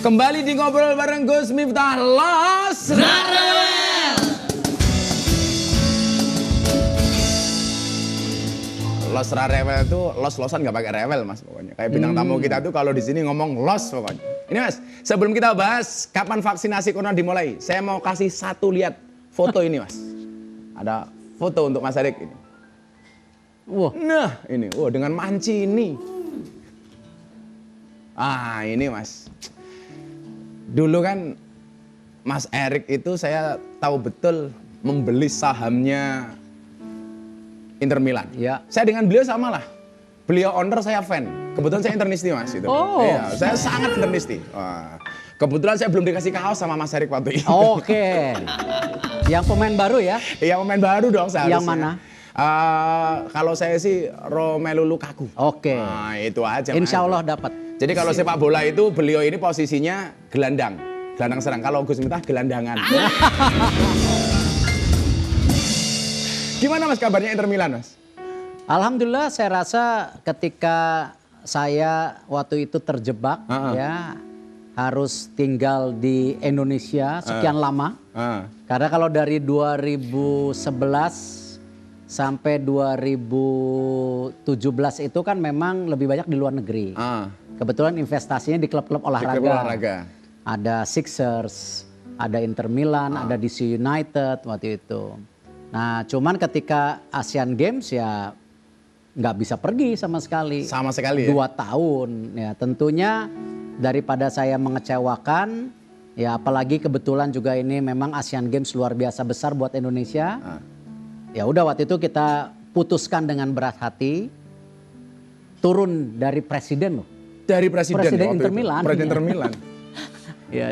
Kembali di ngobrol bareng Gus Miftah Los Rarewel. Los Rarewel itu los-losan nggak pakai rewel mas pokoknya. Kayak bintang tamu kita tuh kalau di sini ngomong los pokoknya. Ini mas, sebelum kita bahas kapan vaksinasi corona dimulai, saya mau kasih satu lihat foto ini mas. Ada foto untuk Mas Erik ini. Wah. Nah ini, dengan manci ini. Ah ini mas. Dulu kan Mas Erik itu saya tahu betul membeli sahamnya Inter Milan. Ya. Saya dengan beliau sama lah. Beliau owner, saya fan. Kebetulan saya internisti mas. Itu. Oh. Iya, saya sangat internisti. Wah. Kebetulan saya belum dikasih kaos sama Mas Erik waktu itu. Oke. Yang pemain baru ya? Iya pemain baru dong seharusnya. Yang mana? Kalau saya sih Romelu Lukaku. Oke. Nah, itu aja. Insya Mas. Allah dapat. Jadi kalau sepak bola itu beliau ini posisinya gelandang serang. Kalau Gus Miftah gelandangan. Gimana mas kabarnya Inter Milan mas? Alhamdulillah saya rasa ketika saya waktu itu terjebak ya harus tinggal di Indonesia sekian lama. Karena kalau dari 2011 sampai 2017 itu kan memang lebih banyak di luar negeri. Kebetulan investasinya di klub-klub olahraga. Ada Sixers, ada Inter Milan, ada DC United waktu itu. Nah cuman ketika Asian Games ya nggak bisa pergi sama sekali. Sama sekali ya? 2 tahun ya tentunya daripada saya mengecewakan ya apalagi kebetulan juga ini memang Asian Games luar biasa besar buat Indonesia. Ya udah waktu itu kita putuskan dengan berat hati turun dari presiden loh. Dari presiden Inter Milan. Presiden Inter Milan. Ya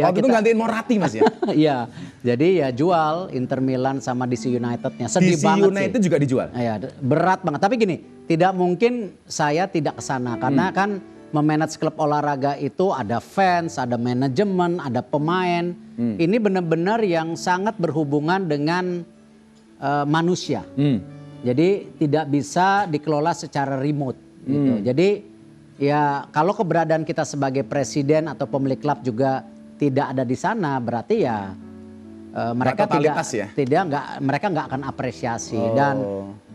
waktu itu gantiin Moratti mas ya? Iya, jadi ya jual Inter Milan sama DC United-nya. Sedih DC banget United sih. juga dijual? Ya, berat banget. Tapi gini, tidak mungkin saya tidak kesana. Karena kan memanage klub olahraga itu ada fans, ada manajemen, ada pemain. Ini benar-benar yang sangat berhubungan dengan manusia. Jadi tidak bisa dikelola secara remote. Gitu. Jadi ya kalau keberadaan kita sebagai presiden atau pemilik klub juga tidak ada di sana berarti ya mereka mereka nggak akan apresiasi dan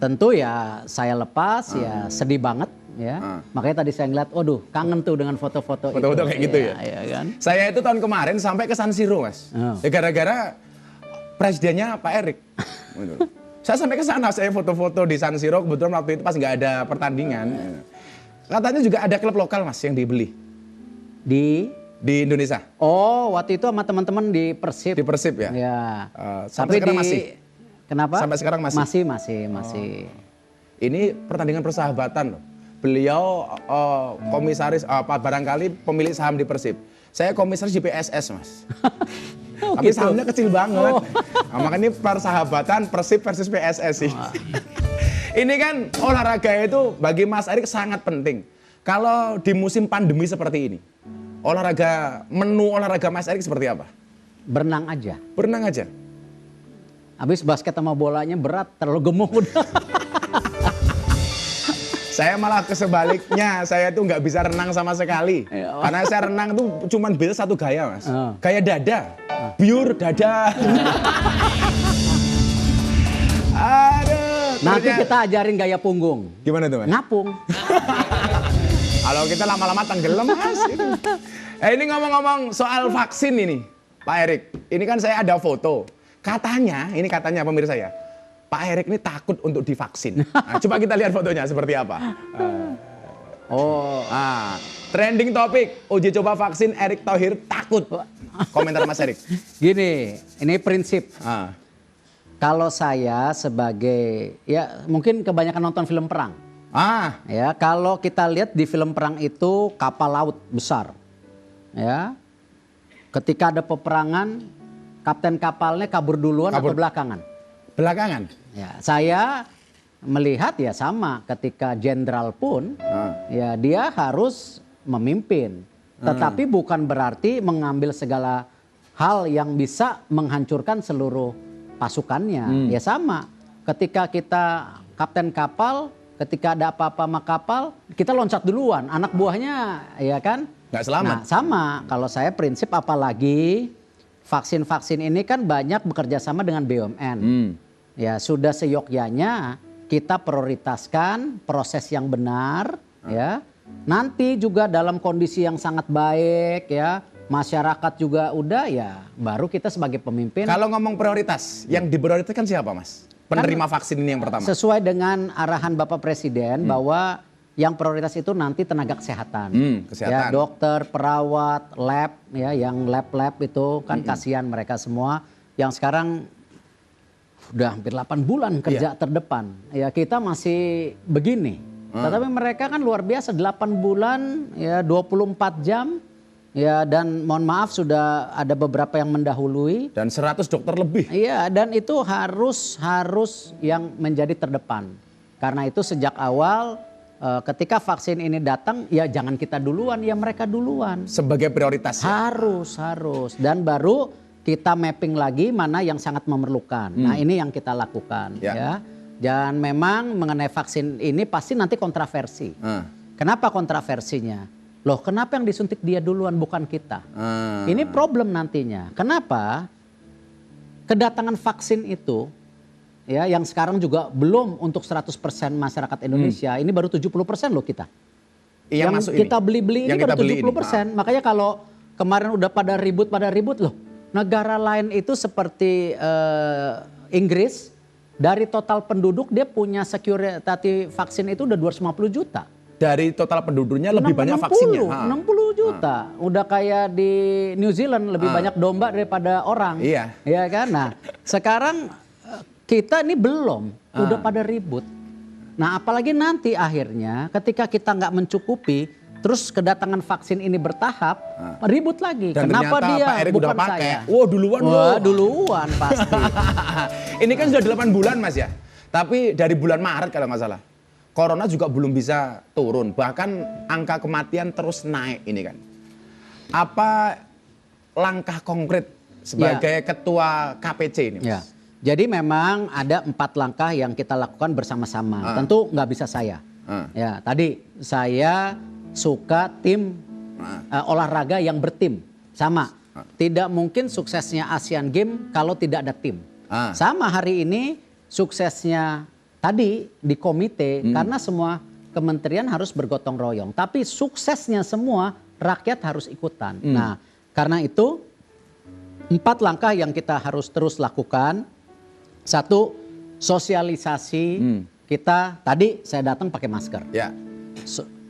tentu ya saya lepas ya sedih banget ya makanya tadi saya ngeliat waduh kangen tuh dengan foto-foto kayak gitu ya, kan? Saya itu tahun kemarin sampai ke San Siro mas gara-gara presidennya Pak Erik. Saya sampai ke sana, saya foto-foto di San Siro kebetulan waktu itu pas nggak ada pertandingan. Katanya juga ada klub lokal mas yang dibeli di Indonesia. Oh waktu itu sama teman-teman di Persib. Di Persib ya. Ya. Sampai sekarang masih. Kenapa? Sampai sekarang masih. Masih. Ini pertandingan persahabatan loh. Beliau komisaris barangkali pemilik saham di Persib. Saya komisaris di PSS mas. Tapi gitu. Sahamnya kecil banget. Nah, makanya ini persahabatan Persib versus PSS sih. Ini kan olahraga itu bagi Mas Erik sangat penting. Kalau di musim pandemi seperti ini, menu olahraga Mas Erik seperti apa? Berenang aja. Berenang aja? Habis basket sama bolanya berat, terlalu gemuk udah. Saya malah kesebaliknya, saya tuh nggak bisa renang sama sekali. Karena saya renang tuh cuman bisa satu gaya mas. Gaya dada, biur dada. Aduh. Nanti kita ajarin gaya punggung. Gimana tuh mas? Ngapung. Kalau kita lama-lama tenggelam mas. Ini ngomong-ngomong soal vaksin ini, Pak Erik. Ini kan saya ada foto. Katanya pemirsa ya, Pak Erik ini takut untuk divaksin. Nah, coba kita lihat fotonya seperti apa. Trending topik, uji coba vaksin Erick Thohir takut. Komentar Mas Erik. Gini, ini prinsip. Kalau saya sebagai, ya mungkin kebanyakan nonton film perang. Ya, kalau kita lihat di film perang itu kapal laut besar. Ya, ketika ada peperangan, kapten kapalnya kabur duluan atau belakangan? Belakangan. Ya, saya melihat ya sama ketika jenderal pun, ya dia harus memimpin. Tetapi bukan berarti mengambil segala hal yang bisa menghancurkan seluruh pasukannya. Ya sama, ketika kita kapten kapal, ketika ada apa-apa sama kapal, kita loncat duluan. Anak buahnya ya kan Nggak selamat. Nah, sama kalau saya prinsip apalagi vaksin-vaksin ini kan banyak bekerja sama dengan BUMN. Ya, sudah seyogyanya kita prioritaskan proses yang benar ya. Nanti juga dalam kondisi yang sangat baik ya, masyarakat juga udah ya, baru kita sebagai pemimpin. Kalau ngomong prioritas, yang diprioritaskan siapa Mas? Penerima vaksin ini yang pertama. Sesuai dengan arahan Bapak Presiden bahwa yang prioritas itu nanti tenaga kesehatan. Kesehatan. Ya, dokter, perawat, lab ya, yang lab-lab itu kan kasihan mereka semua yang sekarang udah hampir 8 bulan kerja terdepan. Ya, kita masih begini. Tetapi mereka kan luar biasa 8 bulan ya 24 jam. Ya, dan mohon maaf sudah ada beberapa yang mendahului. Dan 100 dokter lebih. Iya, dan itu harus yang menjadi terdepan. Karena itu sejak awal ketika vaksin ini datang ya jangan kita duluan, ya mereka duluan. Sebagai prioritas ya? Harus. Dan baru kita mapping lagi mana yang sangat memerlukan. Nah, ini yang kita lakukan ya. Dan memang mengenai vaksin ini pasti nanti kontroversi. Kenapa kontroversinya? Loh, kenapa yang disuntik dia duluan bukan kita? Ini problem nantinya. Kenapa? Kedatangan vaksin itu ya yang sekarang juga belum untuk 100% masyarakat Indonesia, ini baru 70% loh kita. Yang kita beli-beli ini baru 70%. Makanya kalau kemarin udah pada ribut loh. Negara lain itu seperti Inggris, dari total penduduk dia punya security vaksin itu udah 250 juta. Dari total penduduknya lebih banyak vaksinnya. 60 juta. Udah kayak di New Zealand lebih banyak domba daripada orang. Iya. Ya kan? Nah, sekarang kita ini belum, udah pada ribut. Nah, apalagi nanti akhirnya ketika kita nggak mencukupi, terus kedatangan vaksin ini bertahap, ribut lagi. Dan kenapa ternyata dia Pak Erick bukan udah pakai. saya? Wah, duluan loh. Wah, duluan pasti. Ini kan sudah 8 bulan Mas ya. Tapi dari bulan Maret kalau nggak salah. Corona juga belum bisa turun, bahkan angka kematian terus naik ini kan. Apa langkah konkret sebagai ketua KPC ini Mas? Ya. Jadi memang ada 4 langkah yang kita lakukan bersama-sama. Tentu nggak bisa saya. Ya, tadi saya suka tim olahraga yang bertim. Sama. Tidak mungkin suksesnya Asian Games kalau tidak ada tim. Sama hari ini suksesnya tadi di komite karena semua kementerian harus bergotong royong. Tapi suksesnya semua rakyat harus ikutan. Nah, karena itu 4 langkah yang kita harus terus lakukan. 1, sosialisasi. Kita tadi saya datang pakai masker. Ya.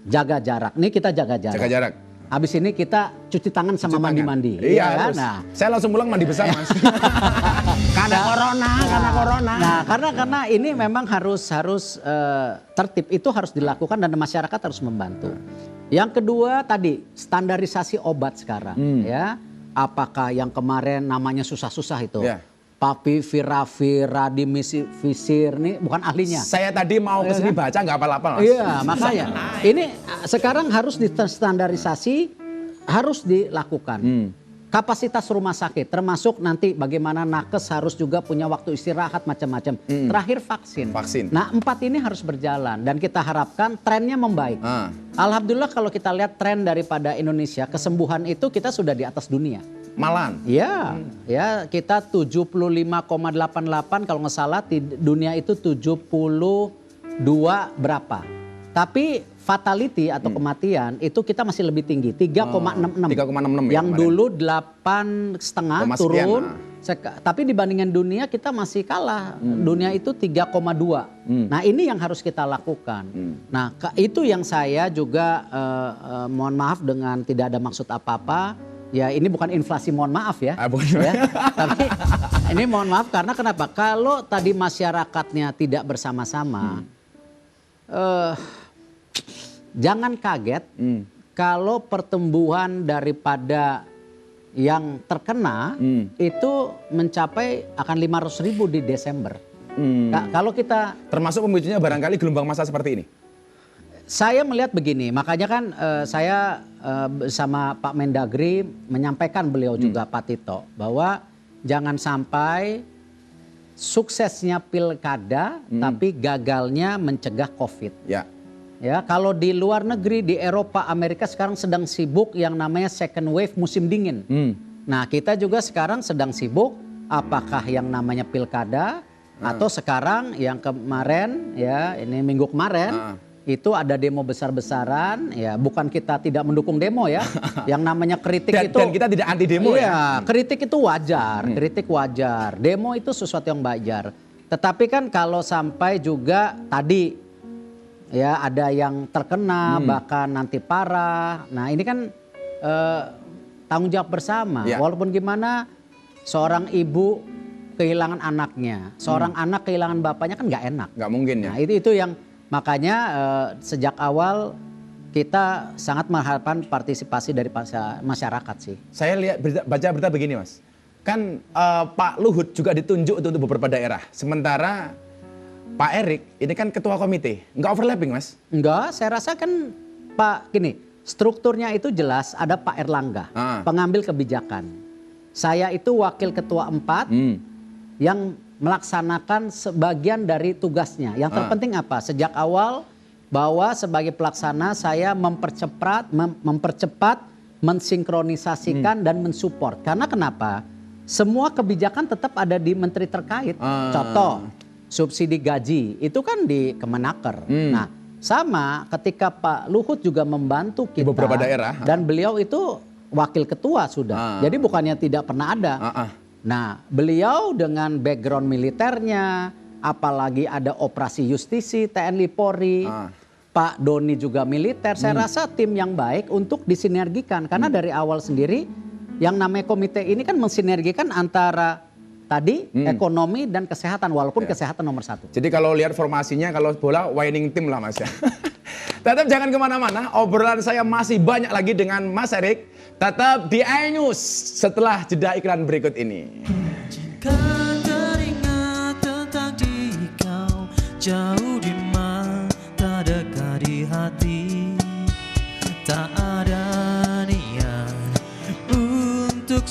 Jaga jarak. Ini kita jaga jarak. Jaga jarak. Habis ini kita cuci tangan sama mandi-mandi. Iya kan? kan? Nah, saya langsung pulang mandi besar Mas. karena corona. Nah, karena ini memang harus tertib, itu harus dilakukan dan masyarakat harus membantu. Yang kedua tadi standarisasi obat sekarang ya. Apakah yang kemarin namanya susah-susah itu? Ya. Paviviravir, radimisivisir, ini bukan ahlinya. Saya tadi mau kesini baca nggak apa-apa Mas. Iya, makanya ini sekarang harus distandarisasi, harus dilakukan. Kapasitas rumah sakit, termasuk nanti bagaimana nakes harus juga punya waktu istirahat macam-macam. Terakhir vaksin. Nah, 4 ini harus berjalan dan kita harapkan trennya membaik. Alhamdulillah kalau kita lihat tren daripada Indonesia, kesembuhan itu kita sudah di atas dunia. Malan. Ya, ya kita 75,88 kalau nggak salah, di dunia itu 72 berapa. Tapi fatality atau kematian itu kita masih lebih tinggi, 3,66. 3,66 Yang dulu 8,5 turun. Tapi dibandingkan dunia kita masih kalah. Dunia itu 3,2. Nah, ini yang harus kita lakukan. Nah, itu yang saya juga mohon maaf dengan tidak ada maksud apa-apa. Ya, ini bukan inflasi, mohon maaf ya. Ya. Tapi ini mohon maaf karena kenapa? Kalau tadi masyarakatnya tidak bersama-sama, jangan kaget kalau pertumbuhan daripada yang terkena itu mencapai akan 500.000 di Desember. Kalau kita termasuk pemicunya barangkali gelombang massa seperti ini. Saya melihat begini, makanya kan saya bersama Pak Mendagri menyampaikan beliau juga Pak Tito bahwa jangan sampai suksesnya pilkada tapi gagalnya mencegah COVID. Ya. Ya, kalau di luar negeri, di Eropa, Amerika sekarang sedang sibuk yang namanya second wave musim dingin. Nah, kita juga sekarang sedang sibuk apakah yang namanya pilkada atau sekarang yang kemarin ya, ini minggu kemarin itu ada demo besar-besaran ya, bukan kita tidak mendukung demo ya. Yang namanya kritik Dan kita tidak anti demo ya. Kritik itu wajar, kritik wajar. Demo itu sesuatu yang wajar. Tetapi kan kalau sampai juga tadi ya ada yang terkena bahkan nanti parah. Nah, ini kan tanggung jawab bersama. Ya. Walaupun gimana seorang ibu kehilangan anaknya, seorang anak kehilangan bapaknya kan nggak enak. Nggak mungkin ya. Nah, itu yang makanya sejak awal kita sangat mengharapkan partisipasi dari masyarakat sih. Saya lihat baca berita begini, Mas. Kan Pak Luhut juga ditunjuk untuk beberapa daerah. Sementara Pak Erik ini kan ketua komite. Nggak overlapping, Mas? Enggak, saya rasa kan Pak gini, strukturnya itu jelas ada Pak Erlangga, pengambil kebijakan. Saya itu wakil ketua 4 yang melaksanakan sebagian dari tugasnya. Yang terpenting apa? Sejak awal bahwa sebagai pelaksana saya mempercepat, mensinkronisasikan dan mensupport. Karena kenapa? Semua kebijakan tetap ada di menteri terkait. Contoh, subsidi gaji itu kan di Kemenaker. Nah, sama ketika Pak Luhut juga membantu kita di beberapa daerah. Dan beliau itu wakil ketua sudah. Jadi bukannya tidak pernah ada. Nah, beliau dengan background militernya, apalagi ada operasi justisi TNI Polri, Pak Doni juga militer. Saya rasa tim yang baik untuk disinergikan karena dari awal sendiri yang namanya komite ini kan mensinergikan antara tadi ekonomi dan kesehatan, walaupun kesehatan nomor 1. Jadi kalau lihat formasinya, kalau bola winning team lah, Mas ya. Tetap jangan kemana-mana, obrolan saya masih banyak lagi dengan Mas Erik. Tetap di iNews setelah jeda iklan berikut ini. Jika teringat tentang dikau jauh di mata dekat di hati, tak ada niat untuk